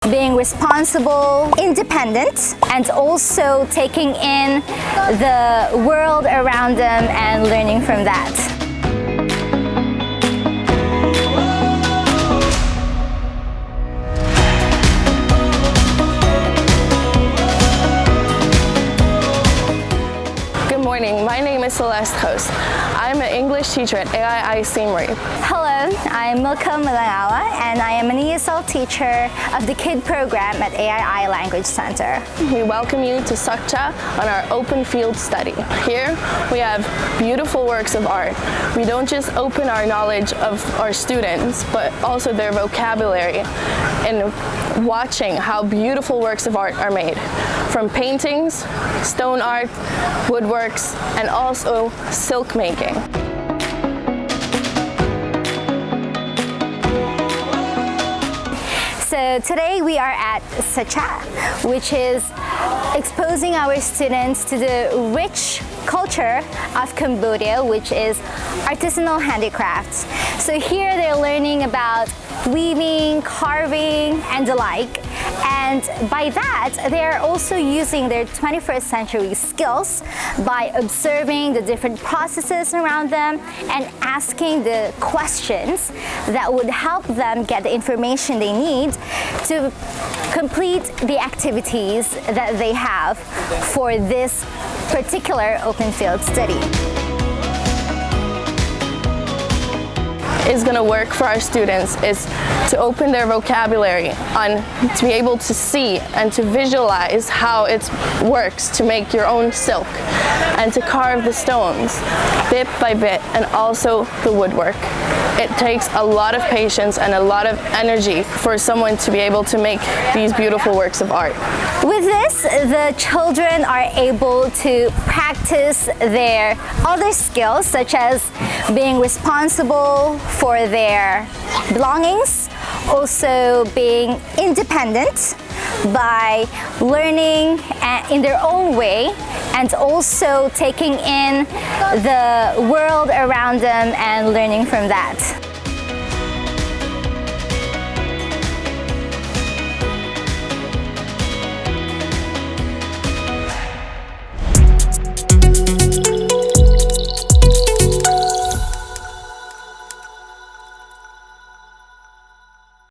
being responsible, independent, and also taking in the world around them and learning from that. Good morning, my name is Celeste Host. I'm an English teacher at AiiSR. Hello, I'm Milka Malangawa, and I am an AiiSR teacher of the KID program at AII Language Center. We welcome you to Sakcha on our open field study. Here we have beautiful works of art. We don't just open our knowledge of our students, but also their vocabulary and watching how beautiful works of art are made. From paintings, stone art, woodworks, and also silk making. So today we are at Sakcha, which is exposing our students to the rich culture of Cambodia, which is artisanal handicrafts. So here they're learning about weaving, carving, and the like. And by that, they're also using their 21st century skills by observing the different processes around them and asking the questions that would help them get the information they need to complete the activities that they have for this particular open field study. Is going to work for our students is to open their vocabulary to be able to see and to visualize how it works to make your own silk and to carve the stones bit by bit, and also the woodwork. It takes a lot of patience and a lot of energy for someone to be able to make these beautiful works of art. With this, the children are able to practice their other skills, such as being responsible for their belongings, also being independent by learning in their own way, and also taking in the world around them and learning from that.